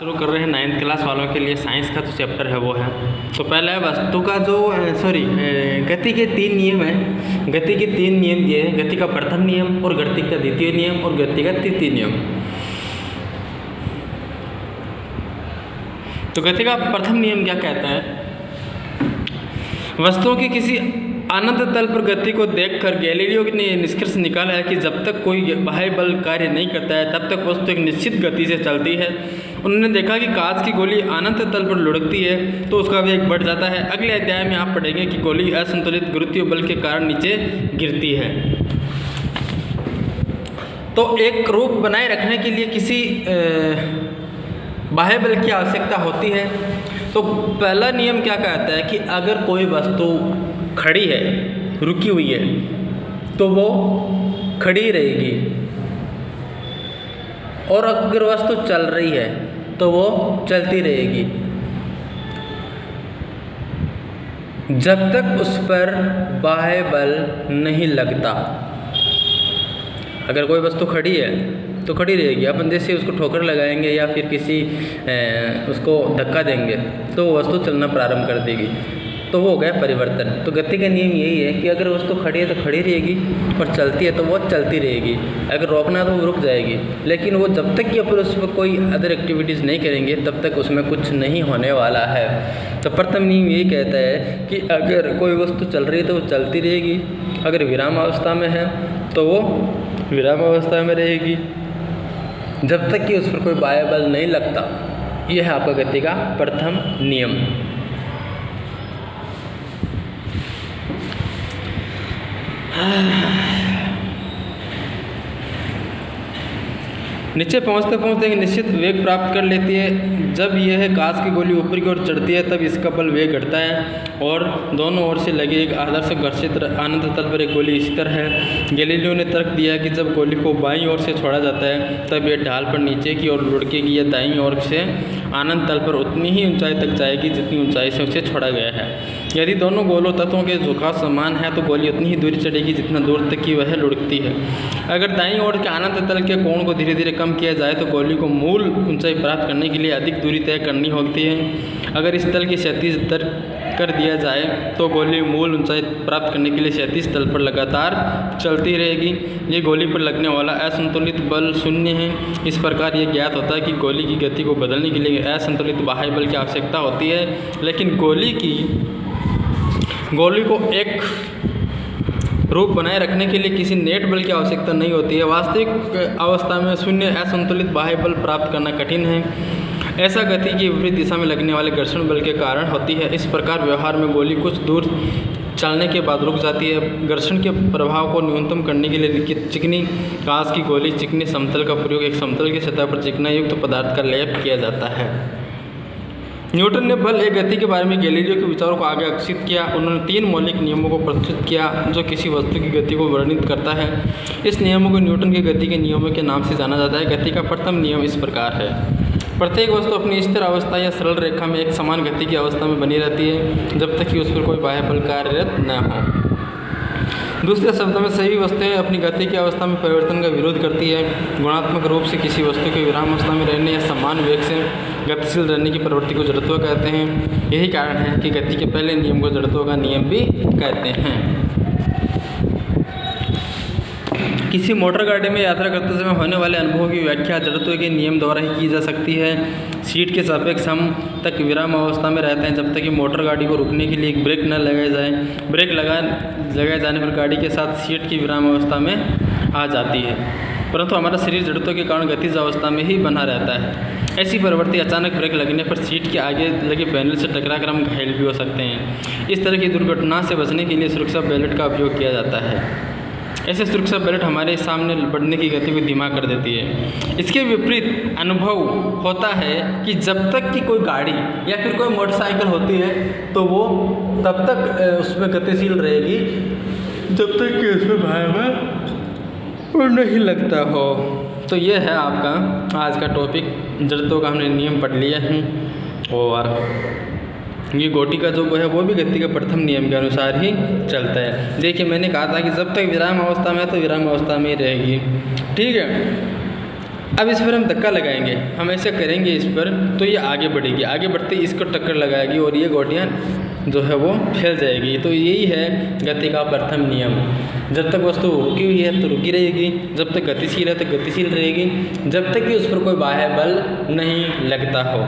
शुरू कर रहे हैं 9th क्लास वालों के लिए। साइंस का जो चैप्टर है वो है, तो पहला है वस्तु का जो गति के 3 नियम हैं। गति के 3 नियम दिए हैं, गति का प्रथम नियम और गति का द्वितीय नियम और गति का तृतीय नियम। तो गति का प्रथम नियम क्या कहता है? वस्तुओं की किसी अनंत तल पर गति को देखकर गैलीलियो ने निष्कर्ष निकाला है कि जब तक कोई बाह्य बल कार्य नहीं करता है तब तक वस्तु एक निश्चित गति से चलती है। उन्होंने देखा कि कांच की गोली अनंत तल पर लुढ़कती है तो उसका वेग बढ़ जाता है। अगले अध्याय में आप पढ़ेंगे कि गोली असंतुलित गुरुत्वीय बल के कारण नीचे गिरती है। तो एक रूप बनाए रखने के लिए किसी बाह्य बल की आवश्यकता होती है। तो पहला नियम क्या कहता है कि अगर कोई वस्तु खड़ी है, रुकी हुई है, तो वो खड़ी रहेगी, और अगर वस्तु चल रही है तो वो चलती रहेगी जब तक उस पर बाह्य बल नहीं लगता। अगर कोई वस्तु खड़ी है तो खड़ी रहेगी। अपन जैसे उसको ठोकर लगाएंगे या फिर किसी उसको धक्का देंगे तो वो वस्तु चलना प्रारंभ कर देगी। तो वो हो गया परिवर्तन। तो गति का नियम यही है कि अगर वस्तु खड़ी है तो खड़ी रहेगी और चलती है तो वो चलती रहेगी। अगर रोकना है तो वो रुक जाएगी, लेकिन वो जब तक कि अपन उस पर कोई अदर एक्टिविटीज़ नहीं करेंगे तब तक उसमें कुछ नहीं होने वाला है। तो प्रथम नियम यही कहता है कि अगर कोई वस्तु चल रही है तो वो चलती रहेगी, अगर विराम अवस्था में है तो वो विराम अवस्था में रहेगी जब तक कि उस पर कोई बाह्य बल नहीं लगता। यह है आपका गति का प्रथम नियम। नीचे पहुंचते पहुंचते एक निश्चित वेग प्राप्त कर लेती है। जब यह कांच की गोली ऊपर की ओर चढ़ती है तब इसका बल वेग घटता है और दोनों ओर से लगे एक आदर्श घर्षित अनंत तल पर एक गोली स्थिर है। गैलीलियो ने तर्क दिया कि जब गोली को बाईं ओर से छोड़ा जाता है तब यह ढाल पर नीचे की ओर लुढ़केगी या दाईं ओर से अनंत तल पर उतनी ही ऊंचाई तक जाएगी जितनी ऊंचाई से उसे छोड़ा गया है। यदि दोनों गोलों तत्वों के झुकाव समान है तो गोली उतनी ही दूरी चढ़ेगी जितना दूर तक की वह लुढ़कती है। अगर दाईं ओर के अनंत तल के कोण को धीरे धीरे कम किया जाए तो गोली को मूल ऊंचाई प्राप्त करने के लिए अधिक दूरी तय करनी होती है। अगर इस तल की क्षैतिज दर कर दिया जाए तो गोली मूल ऊंचाई प्राप्त करने के लिए क्षैतिज तल पर लगातार चलती रहेगी। ये गोली पर लगने वाला असंतुलित बल शून्य है। इस प्रकार ये ज्ञात होता है कि गोली की गति को बदलने के लिए असंतुलित बाह्य बल की आवश्यकता होती है, लेकिन गोली को एक रूप बनाए रखने के लिए किसी नेट बल की आवश्यकता नहीं होती है। वास्तविक अवस्था में शून्य असंतुलित बाह्य बल प्राप्त करना कठिन है। ऐसा गति की विपरीत दिशा में लगने वाले घर्षण बल के कारण होती है। इस प्रकार व्यवहार में गोली कुछ दूर चलने के बाद रुक जाती है। घर्षण के प्रभाव को न्यूनतम करने के लिए चिकनी कांच की गोली चिकनी समतल का प्रयोग एक समतल की सतह पर चिकना युक्त पदार्थ का लेप किया जाता है। न्यूटन ने बल एक गति के बारे में गैलीलियो के विचारों को आगे विकसित किया। उन्होंने 3 मौलिक नियमों को प्रस्तुत किया जो किसी वस्तु की गति को वर्णित करता है। इस नियमों को न्यूटन की गति के नियमों के नाम से जाना जाता है। गति का प्रथम नियम इस प्रकार है। प्रत्येक वस्तु अपनी स्थिर अवस्था या सरल रेखा में एक समान गति की अवस्था में बनी रहती है जब तक कि उस पर कोई बाह्य बल कार्यरत न हो। दूसरे शब्दों में सभी वस्तुएं अपनी गति की अवस्था में परिवर्तन का विरोध करती है। गुणात्मक रूप से किसी वस्तु के विराम अवस्था में रहने या समान वेग से गतिशील रहने की प्रवृत्ति को जड़त्व कहते हैं। यही कारण है कि गति के पहले नियम को जड़त्व का नियम भी कहते हैं। किसी मोटर गाड़ी में यात्रा करते समय होने वाले अनुभवों की व्याख्या जड़त्व के नियम द्वारा ही की जा सकती है। सीट के सापेक्ष हम तक विराम अवस्था में रहते हैं जब तक कि मोटर गाड़ी को रुकने के लिए एक ब्रेक न लगाया जाए। ब्रेक लगाए जाने पर गाड़ी के साथ सीट की विराम अवस्था में आ जाती है, परंतु हमारा शरीर जड़त्व के कारण गतिज अवस्था में ही बना रहता है। ऐसी प्रवृत्ति अचानक ब्रेक लगने पर सीट के आगे लगे पैनल से टकराकर हम घायल भी हो सकते हैं। इस तरह की दुर्घटना से बचने के लिए सुरक्षा बेल्ट का उपयोग किया जाता है। ऐसे सुरक्षा बेल्ट हमारे सामने बढ़ने की गति को धीमा कर देती है। इसके विपरीत अनुभव होता है कि जब तक कि कोई गाड़ी या फिर कोई मोटरसाइकिल होती है तो वो तब तक उसमें गतिशील रहेगी जब तक कि उसमें बाह्य बल नहीं लगता हो। तो ये है आपका आज का टॉपिक। जड़त्व का हमने नियम पढ़ लिया है और ये गोटी का जो है वो भी गति के प्रथम नियम के अनुसार ही चलता है। देखिए मैंने कहा था कि जब तक विराम अवस्था में है तो विराम अवस्था में ही रहेगी। ठीक है, अब इस पर हम धक्का लगाएंगे, हम ऐसा करेंगे इस पर तो ये आगे बढ़ेगी, आगे बढ़ते ही इसको टक्कर लगाएगी और ये गोटियाँ जो है वो फैल जाएगी। तो यही है गति का प्रथम नियम। जब तक वस्तु रुकी हुई है तो रुकी रहेगी, जब तक गतिशील है तो गतिशील रहेगी, जब तक कि उस पर कोई बाह्य बल नहीं लगता हो।